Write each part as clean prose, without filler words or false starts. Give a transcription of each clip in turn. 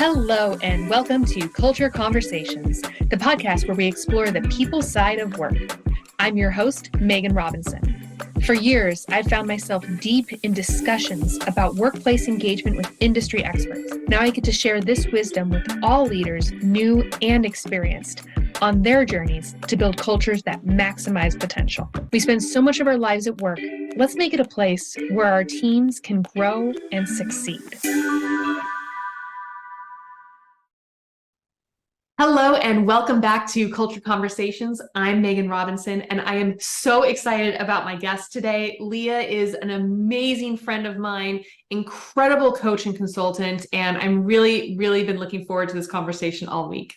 Hello, and welcome to Culture Conversations, the podcast where we explore the people side of work. I'm your host, Megan Robinson. For years, I've found myself deep in discussions about workplace engagement with industry experts. Now I get to share this wisdom with all leaders, new and experienced, on their journeys to build cultures that maximize potential. We spend so much of our lives at work. Let's make it a place where our teams can grow and succeed. Hello and welcome back to Culture Conversations. I'm Megan Robinson and I am so excited about my guest today. Leah is an amazing friend of mine, incredible coach and consultant, and I'm really been looking forward to this conversation all week.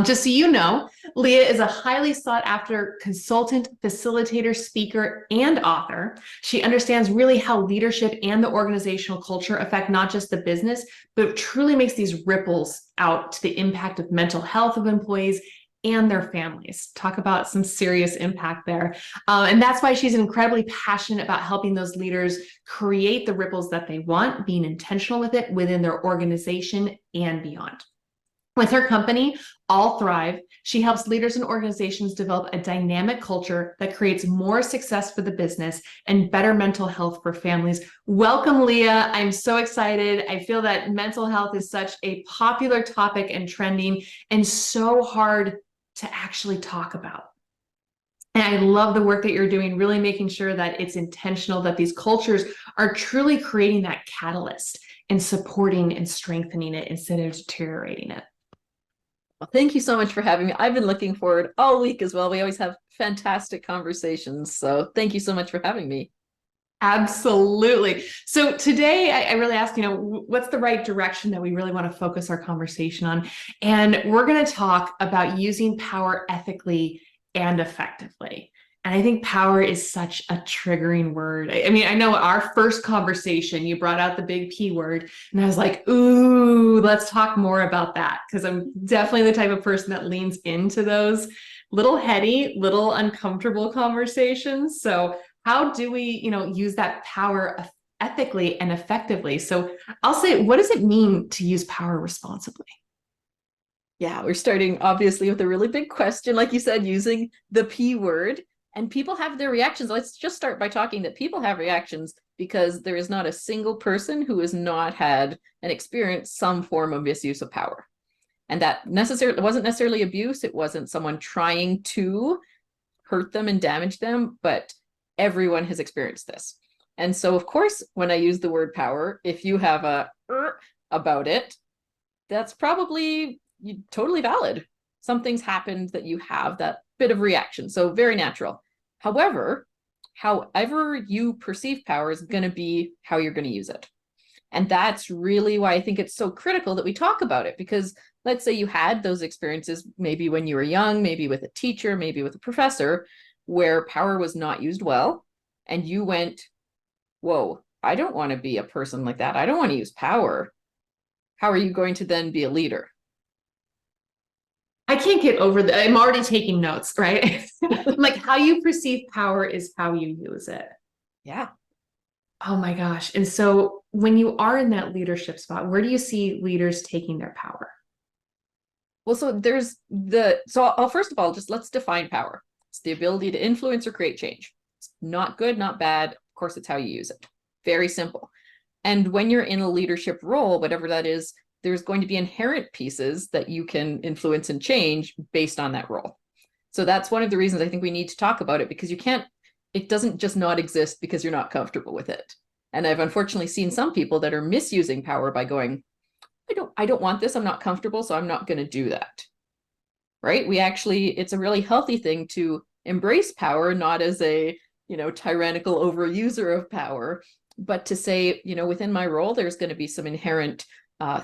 Just so you know, Leah is a highly sought after consultant, facilitator, speaker, and author. She understands really how leadership and the organizational culture affect not just the business, but truly makes these ripples out to the impact of mental health of employees and their families. Talk about some serious impact there. And that's why she's incredibly passionate about helping those leaders create the ripples that they want, being intentional with it within their organization and beyond. With her company, All Thrive, she helps leaders and organizations develop a dynamic culture that creates more success for the business and better mental health for families. Welcome, Leah. I'm so excited. I feel that mental health is such a popular topic and trending and so hard to actually talk about. And I love the work that you're doing, really making sure that it's intentional, that these cultures are truly creating that catalyst and supporting and strengthening it instead of deteriorating it. Well, thank you so much for having me. I've been looking forward all week as well. We always have fantastic conversations. So thank you so much for having me. Absolutely. So today I really asked, what's the right direction that we really want to focus our conversation on? And we're going to talk about using power ethically and effectively. And I think power is such a triggering word. I mean, I know our first conversation, you brought out the big P word, and I was like, ooh, let's talk more about that. Because I'm definitely the type of person that leans into those little heady, little uncomfortable conversations. So how do we, use that power ethically and effectively? So I'll say, what does it mean to use power responsibly? Yeah, we're starting obviously with a really big question, like you said, using the P word. And people have their reactions. Let's just start by talking that people have reactions because there is not a single person who has not had and experienced some form of misuse of power. And that wasn't necessarily abuse. It wasn't someone trying to hurt them and damage them, but everyone has experienced this. And so, of course, when I use the word power, if you have a about it, that's probably totally valid. Something's happened that you have that bit of reaction. So very natural. However you perceive power is going to be how you're going to use it. And that's really why I think it's so critical that we talk about it, because let's say you had those experiences, maybe when you were young, maybe with a teacher, maybe with a professor, where power was not used well, and you went, whoa, I don't want to be a person like that. I don't want to use power. How are you going to then be a leader? I can't get over that. I'm already taking notes, right? Like how you perceive power is how you use it. Yeah. Oh my gosh. And so when you are in that leadership spot, where do you see leaders taking their power? Well, so I'll first of all, just let's define power. It's the ability to influence or create change. It's not good, not bad. Of course, it's how you use it. Very simple. And when you're in a leadership role, whatever that is, there's going to be inherent pieces that you can influence and change based on that role. So that's one of the reasons I think we need to talk about it, because it doesn't just not exist because you're not comfortable with it. And I've unfortunately seen some people that are misusing power by going, I don't want this. I'm not comfortable, so I'm not going to do that. Right? It's a really healthy thing to embrace power, not as a, tyrannical overuser of power, but to say, within my role, there's going to be some inherent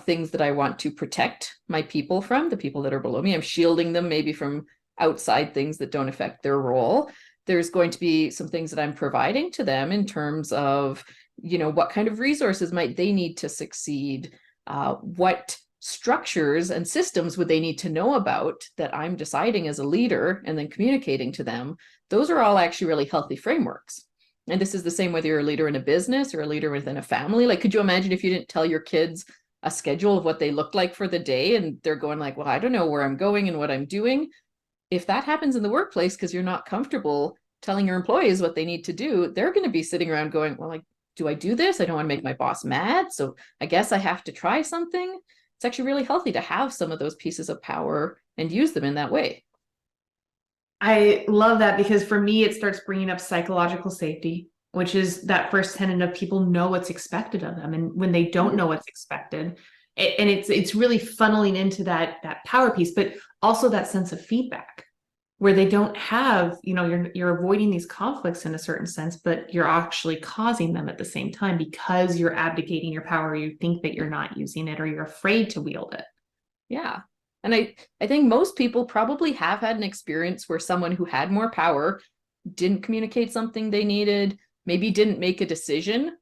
things that I want to protect my people from, the people that are below me. I'm shielding them maybe from outside things that don't affect their role. There's going to be some things that I'm providing to them in terms of, what kind of resources might they need to succeed? What structures and systems would they need to know about that I'm deciding as a leader and then communicating to them? Those are all actually really healthy frameworks. And this is the same whether you're a leader in a business or a leader within a family. Like, could you imagine if you didn't tell your kids a schedule of what they look like for the day, and they're going like, well, I don't know where I'm going and what I'm doing. If that happens in the workplace because you're not comfortable telling your employees what they need to do, they're going to be sitting around going, well, like, do I do this? I don't want to make my boss mad, so I guess I have to try something. It's actually really healthy to have some of those pieces of power and use them in that way. I love that because for me, it starts bringing up psychological safety, which is that first tenet of people know what's expected of them. And when they don't know what's expected, and it's really funneling into that power piece, but also that sense of feedback where they don't have, you're avoiding these conflicts in a certain sense, but you're actually causing them at the same time because you're abdicating your power. You think that you're not using it or you're afraid to wield it. Yeah. And I think most people probably have had an experience where someone who had more power didn't communicate something they needed, maybe didn't make a decision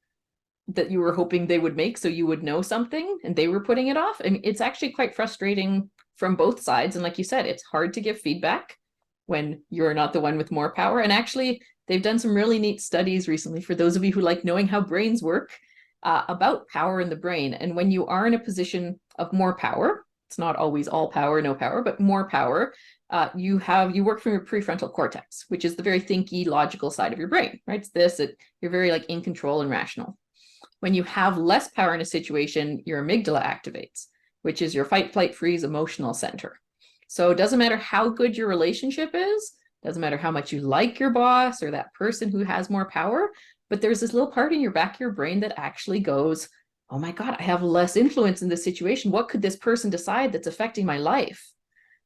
that you were hoping they would make so you would know something and they were putting it off. I mean, it's actually quite frustrating from both sides. And like you said, it's hard to give feedback when you're not the one with more power. And actually, they've done some really neat studies recently for those of you who like knowing how brains work, about power in the brain. And when you are in a position of more power, it's not always all power, no power, but more power, you work from your prefrontal cortex, which is the very thinky, logical side of your brain, right? You're very like in control and rational. When you have less power in a situation, your amygdala activates, which is your fight, flight, freeze emotional center. So it doesn't matter how good your relationship is, doesn't matter how much you like your boss or that person who has more power, but there's this little part in your back of your brain that actually goes, oh my God, I have less influence in this situation. What could this person decide that's affecting my life?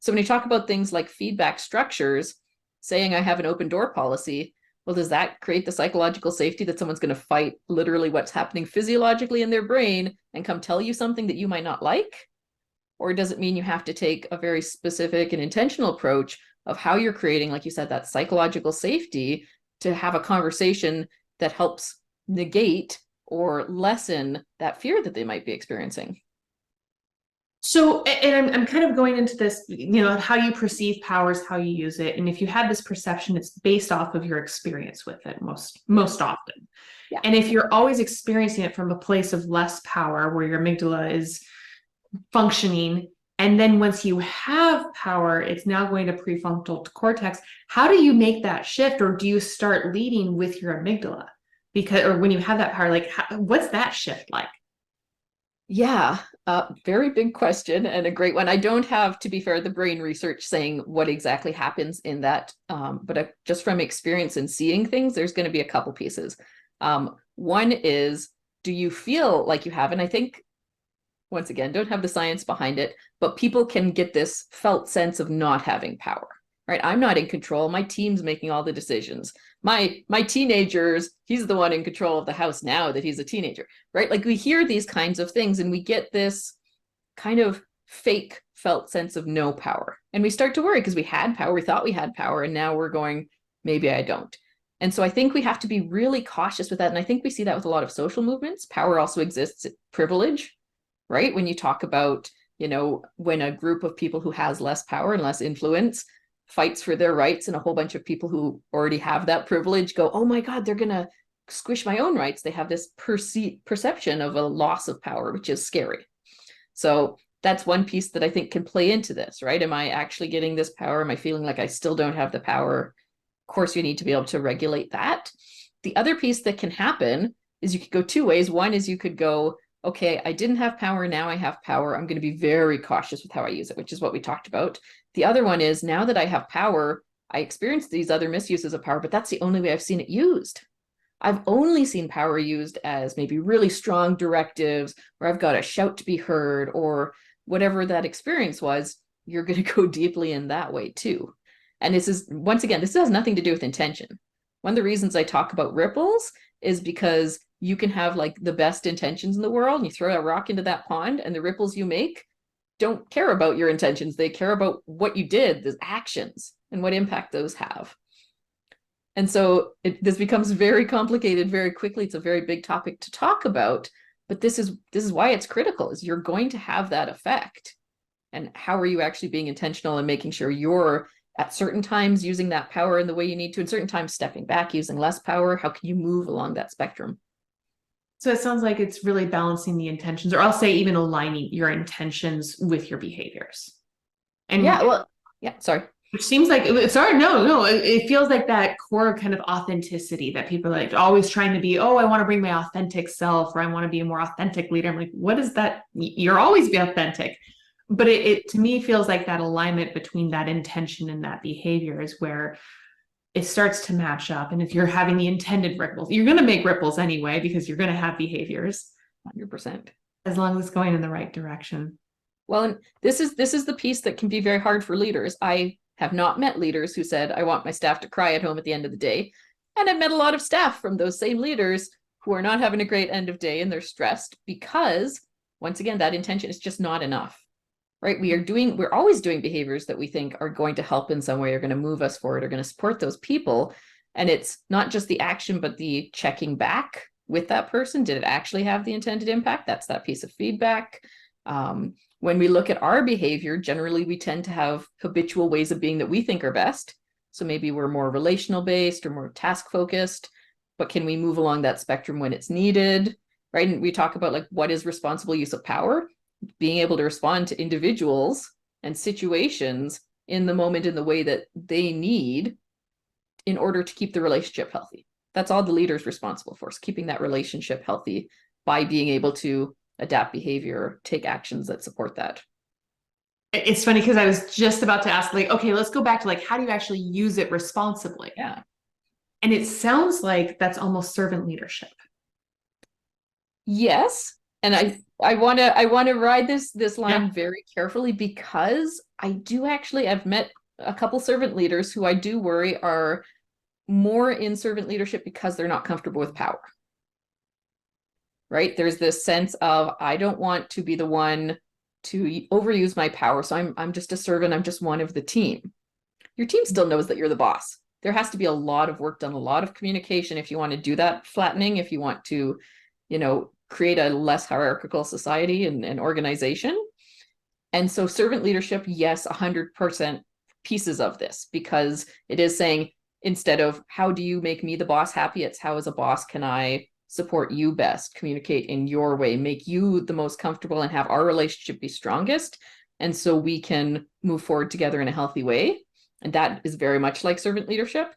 So when you talk about things like feedback structures, saying I have an open door policy, well, does that create the psychological safety that someone's going to fight literally what's happening physiologically in their brain and come tell you something that you might not like? Or does it mean you have to take a very specific and intentional approach of how you're creating, like you said, that psychological safety to have a conversation that helps negate or lessen that fear that they might be experiencing? So, and I'm kind of going into this, how you perceive power is how you use it. And if you have this perception, it's based off of your experience with it most often. Yeah. And if you're always experiencing it from a place of less power, where your amygdala is functioning, and then once you have power, it's now going to prefrontal cortex. How do you make that shift, or do you start leading with your amygdala? Or when you have that power, like what's that shift like? Yeah, very big question and a great one. I don't have, to be fair, the brain research saying what exactly happens in that, but just from experience and seeing things, there's going to be a couple pieces. One is, do you feel like you have, and I think, once again, don't have the science behind it, but people can get this felt sense of not having power, right? I'm not in control. My team's making all the decisions. My teenagers, he's the one in control of the house now that he's a teenager, right? Like we hear these kinds of things and we get this kind of fake felt sense of no power. And we start to worry because we had power, we thought we had power, and now we're going, maybe I don't. And so I think we have to be really cautious with that. And I think we see that with a lot of social movements. Power also exists, privilege, right? When you talk about, when a group of people who has less power and less influence fights for their rights, and a whole bunch of people who already have that privilege go, oh my God, they're going to squish my own rights. They have this perception of a loss of power, which is scary. So that's one piece that I think can play into this, right? Am I actually getting this power? Am I feeling like I still don't have the power? Of course, you need to be able to regulate that. The other piece that can happen is you could go two ways. One is you could go, okay, I didn't have power, now I have power. I'm going to be very cautious with how I use it, which is what we talked about. The other one is, now that I have power, I experience these other misuses of power, but that's the only way I've seen it used. I've only seen power used as maybe really strong directives, where I've got to shout to be heard, or whatever that experience was. You're going to go deeply in that way too. And this is, once again, this has nothing to do with intention. One of the reasons I talk about ripples is because you can have like the best intentions in the world, and you throw a rock into that pond, and the ripples you make don't care about your intentions. They care about what you did, the actions, and what impact those have. And so this becomes very complicated very quickly. It's a very big topic to talk about, but this is why it's critical, is you're going to have that effect. And how are you actually being intentional and making sure you're at certain times using that power in the way you need to, and certain times stepping back, using less power? How can you move along that spectrum? So it sounds like it's really balancing the intentions, or I'll say even aligning your intentions with your behaviors. Yeah, And well, yeah, sorry. it seems like, sorry, no, it feels like that core kind of authenticity that people are like always trying to be, oh, I want to bring my authentic self, or I want to be a more authentic leader. I'm like, what is that? You're always be authentic. But it to me feels like that alignment between that intention and that behavior is where it starts to match up. And if you're having the intended ripples, you're going to make ripples anyway, because you're going to have behaviors 100%. as long as it's going in the right direction. Well, and this is the piece that can be very hard for leaders. I have not met leaders who said, I want my staff to cry at home at the end of the day. And I've met a lot of staff from those same leaders who are not having a great end of day and they're stressed because, once again, that intention is just not enough. Right? We're always doing behaviors that we think are going to help in some way, are going to move us forward, are going to support those people. And it's not just the action, but the checking back with that person. Did it actually have the intended impact? That's that piece of feedback. When we look at our behavior, generally we tend to have habitual ways of being that we think are best. So maybe we're more relational based or more task focused, but can we move along that spectrum when it's needed? Right? And we talk about like what is responsible use of power, being able to respond to individuals and situations in the moment in the way that they need in order to keep the relationship healthy. That's all the leader's responsible for, is keeping that relationship healthy by being able to adapt behavior, take actions that support that. It's funny because I was just about to ask, like, okay, let's go back to like, how do you actually use it responsibly? Yeah. And it sounds like that's almost servant leadership. Yes. And I want to ride this line Yeah. very carefully because I've met a couple servant leaders who I do worry are more in servant leadership because they're not comfortable with power. Right? There's this sense of I don't want to be the one to overuse my power, so I'm just a servant, I'm just one of the team. Your team still knows that you're the boss. There has to be a lot of work done, a lot of communication if you want to do that flattening, if you want to, create a less hierarchical society and organization. And so servant leadership, yes, 100% pieces of this, because it is saying, instead of how do you make me the boss happy, it's how as a boss can I support you best, communicate in your way, make you the most comfortable and have our relationship be strongest. And so we can move forward together in a healthy way. And that is very much like servant leadership.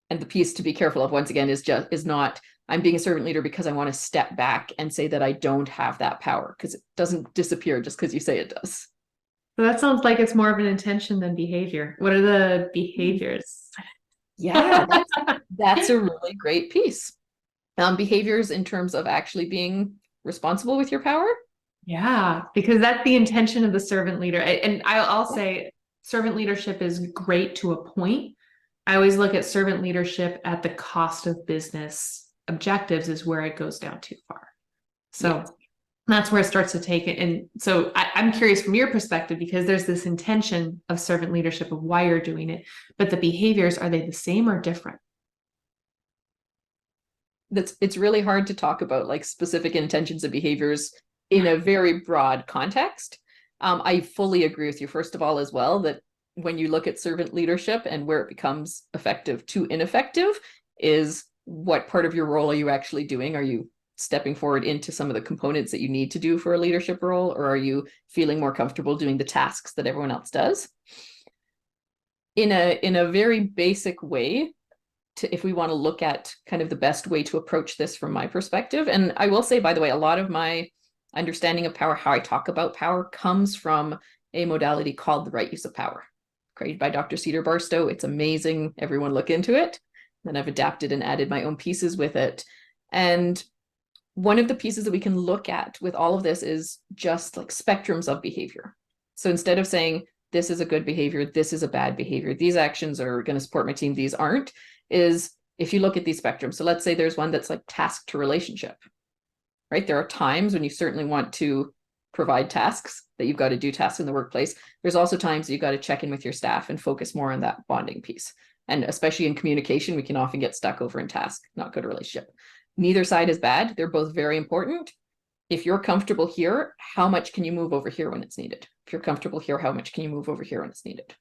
And the piece to be careful of, once again, is not I'm being a servant leader because I want to step back and say that I don't have that power, because it doesn't disappear just because you say it does. So that sounds like it's more of an intention than behavior. What are the behaviors? Yeah, that's a really great piece. Behaviors in terms of actually being responsible with your power. Yeah, because that's the intention of the servant leader. And I'll Yeah. say servant leadership is great to a point. I always look at servant leadership at the cost of business objectives is where it goes down too far. So Yeah. that's where it starts to take it. And so I'm curious from your perspective, because there's this intention of servant leadership of why you're doing it, but the behaviors, are they the same or different? It's really hard to talk about like specific intentions and behaviors in a very broad context. I fully agree with you, first of all, as well, that when you look at servant leadership and where it becomes effective to ineffective is what part of your role are you actually doing? Are you stepping forward into some of the components that you need to do for a leadership role, or are you feeling more comfortable doing the tasks that everyone else does? In a very basic way, if we want to look at kind of the best way to approach this from my perspective. And I will say, by the way, a lot of my understanding of power, how I talk about power, comes from a modality called the right use of power, created by Dr. Cedar Barstow. It's amazing. Everyone look into it. Then I've adapted and added my own pieces with it. And one of the pieces that we can look at with all of this is just like spectrums of behavior. So instead of saying, this is a good behavior, this is a bad behavior, these actions are going to support my team, these aren't, is if you look at these spectrums. So let's say there's one that's like task to relationship, right? There are times when you certainly want to provide tasks, that you've got to do tasks in the workplace. There's also times that you've got to check in with your staff and focus more on that bonding piece. And especially in communication, we can often get stuck over in task, not good relationship. Neither side is bad. They're both very important. If you're comfortable here, how much can you move over here when it's needed? If you're comfortable here, how much can you move over here when it's needed?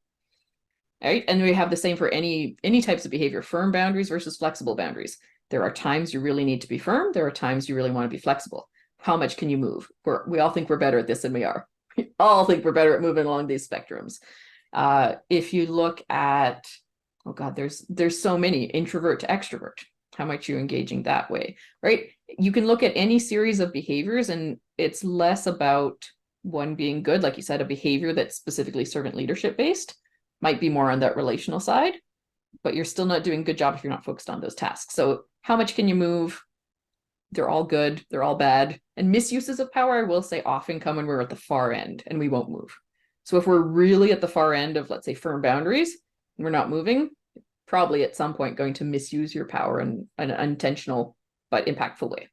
Right? And we have the same for any types of behavior, firm boundaries versus flexible boundaries. There are times you really need to be firm. There are times you really want to be flexible. How much can you move? We all think we're better at this than we are. We all think we're better at moving along these spectrums. If you look at, oh God, there's so many, introvert to extrovert, how much you're engaging that way, right? You can look at any series of behaviors, and it's less about one being good, like you said, a behavior that's specifically servant leadership based might be more on that relational side, but you're still not doing a good job if you're not focused on those tasks. So how much can you move? They're all good, they're all bad. And misuses of power, I will say, often come when we're at the far end and we won't move. So if we're really at the far end of, let's say, firm boundaries, and we're not moving, probably at some point going to misuse your power in an unintentional but impactful way.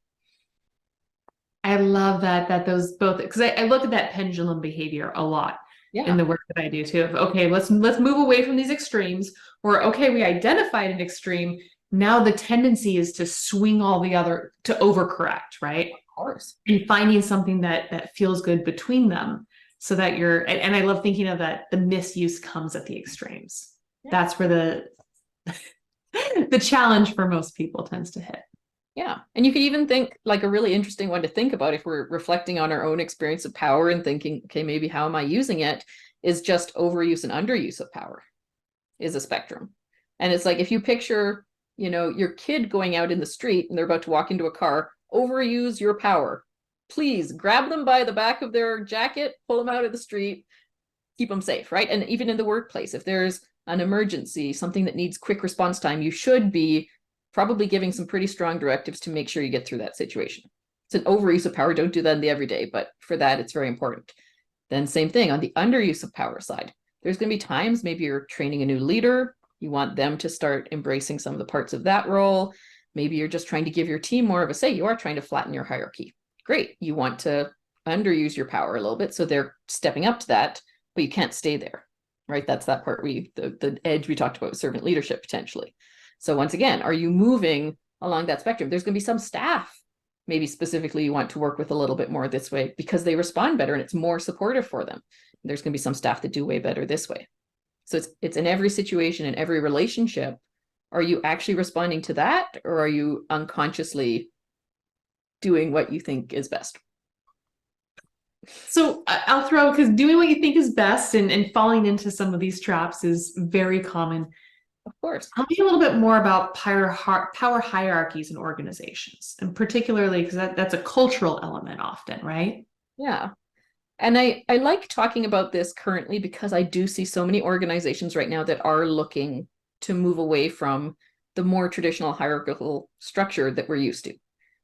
I love that those both, because I look at that pendulum behavior a lot in the work that I do too. Of, okay, let's move away from these extremes. Or okay, we identified an extreme. Now the tendency is to swing all the other, to overcorrect, right? Of course. And finding something that feels good between them, so that you're, and I love thinking of that, the misuse comes at the extremes. Yeah. That's where the challenge for most people tends to hit. Yeah. And you could even think, like, a really interesting one to think about if we're reflecting on our own experience of power and thinking, okay, maybe how am I using it, is just overuse and underuse of power is a spectrum. And it's like, if you picture, your kid going out in the street and they're about to walk into a car, overuse your power. Please grab them by the back of their jacket, pull them out of the street, keep them safe, right? And even in the workplace, if there's an emergency, something that needs quick response time, you should be probably giving some pretty strong directives to make sure you get through that situation. It's an overuse of power. Don't do that in the everyday, but for that, it's very important. Then same thing on the underuse of power side. There's going to be times maybe you're training a new leader. You want them to start embracing some of the parts of that role. Maybe you're just trying to give your team more of a say. You are trying to flatten your hierarchy. Great. You want to underuse your power a little bit, so they're stepping up to that, but you can't stay there, right? That's that part the edge we talked about with servant leadership potentially. So once again, are you moving along that spectrum? There's going to be some staff, maybe specifically you want to work with a little bit more this way because they respond better and it's more supportive for them. There's going to be some staff that do way better this way. So it's in every situation, in every relationship. Are you actually responding to that, or are you unconsciously doing what you think is best? So I'll throw, because doing what you think is best and falling into some of these traps is very common. Of course. Tell me a little bit more about power hierarchies in organizations, and particularly because that's a cultural element often, right? Yeah. And I like talking about this currently because I do see so many organizations right now that are looking to move away from the more traditional hierarchical structure that we're used to,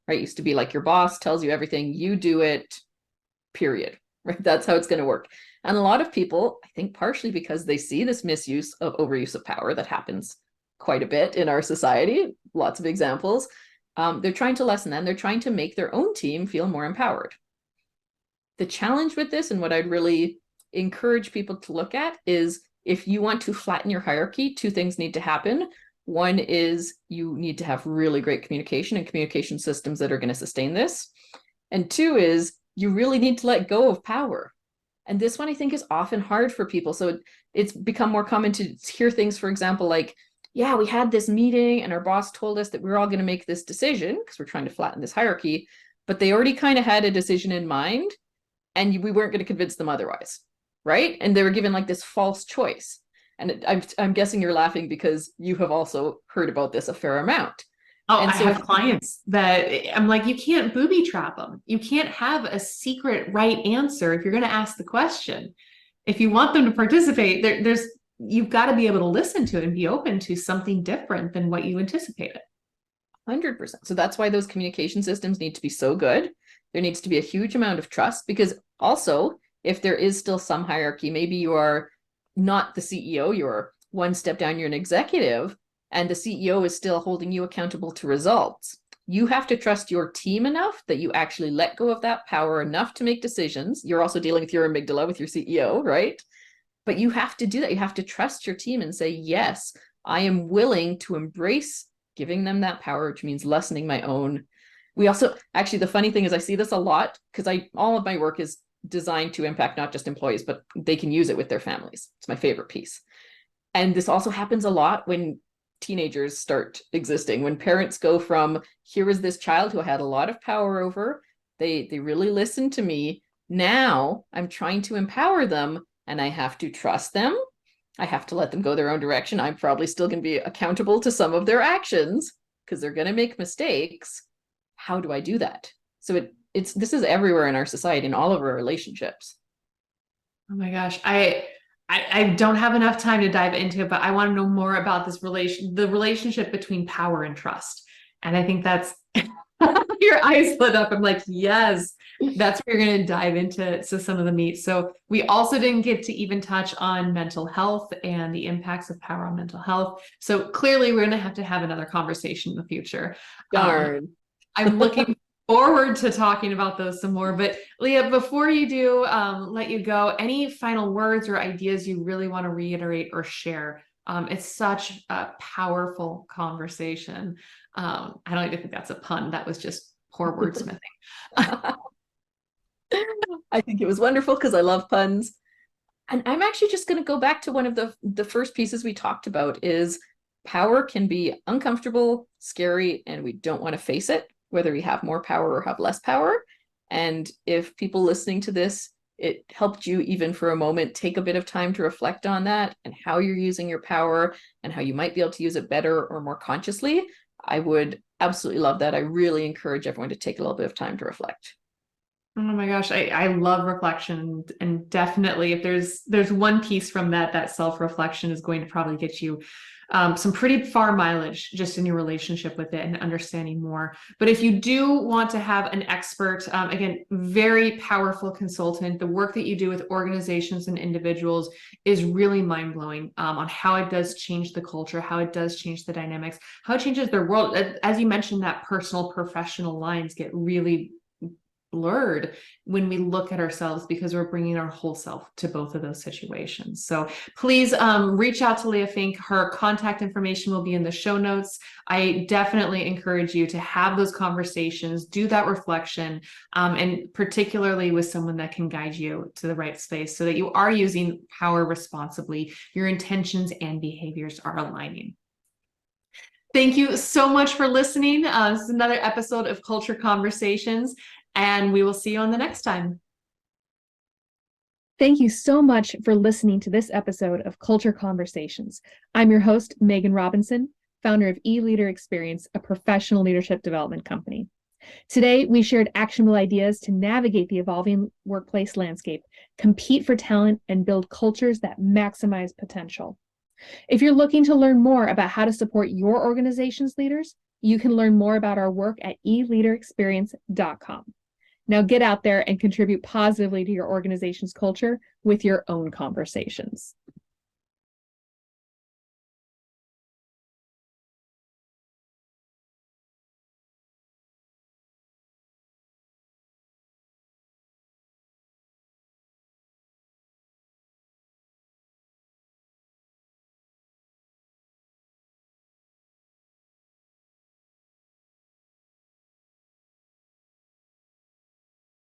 right? It used to be like your boss tells you everything, you do it, period, right? That's how it's going to work. And a lot of people, I think partially because they see this misuse of overuse of power that happens quite a bit in our society, lots of examples, they're trying to lessen that, and they're trying to make their own team feel more empowered. The challenge with this, and what I'd really encourage people to look at, is if you want to flatten your hierarchy, two things need to happen. One is you need to have really great communication and communication systems that are going to sustain this. And two is you really need to let go of power. And this one I think is often hard for people. So it's become more common to hear things, for example, like, yeah, we had this meeting and our boss told us that we were all going to make this decision because we're trying to flatten this hierarchy, but they already kind of had a decision in mind and we weren't going to convince them otherwise, right? And they were given like this false choice. And I'm guessing you're laughing because you have also heard about this a fair amount. Oh, and so I have clients that I'm like, you can't booby trap them. You can't have a secret right answer if you're going to ask the question. If you want them to participate, you've got to be able to listen to it and be open to something different than what you anticipated. 100%. So that's why those communication systems need to be so good. There needs to be a huge amount of trust, because also if there is still some hierarchy, maybe you are not the CEO, you're one step down, you're an executive, and the CEO is still holding you accountable to results. You have to trust your team enough that you actually let go of that power enough to make decisions. You're also dealing with your amygdala with your CEO, right? But you have to do that. You have to trust your team and say, yes, I am willing to embrace giving them that power, which means lessening my own. We also, actually, the funny thing is I see this a lot because all of my work is designed to impact not just employees, but they can use it with their families. It's my favorite piece. And this also happens a lot when teenagers start existing, when parents go from, here is this child who I had a lot of power over, they really listened to me, now I'm trying to empower them and I have to trust them, I have to let them go their own direction, I'm probably still going to be accountable to some of their actions because they're going to make mistakes. How do I do that? So it's this is everywhere in our society, in all of our relationships. Oh my gosh. I don't have enough time to dive into it, but I want to know more about the relationship between power and trust. And I think that's your eyes lit up. I'm like, yes, that's where you're going to dive into some of the meat. So we also didn't get to even touch on mental health and the impacts of power on mental health. So clearly we're going to have another conversation in the future. Darn. I'm looking forward to talking about those some more. But Leah, before you do let you go, any final words or ideas you really want to reiterate or share? It's such a powerful conversation. I don't even think that's a pun. That was just poor wordsmithing. I think it was wonderful because I love puns. And I'm actually just going to go back to one of the first pieces we talked about is power can be uncomfortable, scary, and we don't want to face it, whether we have more power or have less power. And if people listening to this, it helped you even for a moment, take a bit of time to reflect on that and how you're using your power and how you might be able to use it better or more consciously, I would absolutely love that. I really encourage everyone to take a little bit of time to reflect. Oh my gosh, I love reflection, and definitely if there's one piece from that self-reflection is going to probably get you some pretty far mileage just in your relationship with it and understanding more. But if you do want to have an expert, again, very powerful consultant, the work that you do with organizations and individuals is really mind-blowing on how it does change the culture, how it does change the dynamics, how it changes their world. As you mentioned, that personal professional lines get really blurred when we look at ourselves because we're bringing our whole self to both of those situations. So please reach out to Leah Fink. Her contact information will be in the show notes. I definitely encourage you to have those conversations, do that reflection, and particularly with someone that can guide you to the right space so that you are using power responsibly, your intentions and behaviors are aligning. Thank you so much for listening. This is another episode of Culture Conversations, and we will see you on the next time. Thank you so much for listening to this episode of Culture Conversations. I'm your host, Megan Robinson, founder of eLeader Experience, a professional leadership development company. Today, we shared actionable ideas to navigate the evolving workplace landscape, compete for talent, and build cultures that maximize potential. If you're looking to learn more about how to support your organization's leaders, you can learn more about our work at eleaderexperience.com. Now get out there and contribute positively to your organization's culture with your own conversations.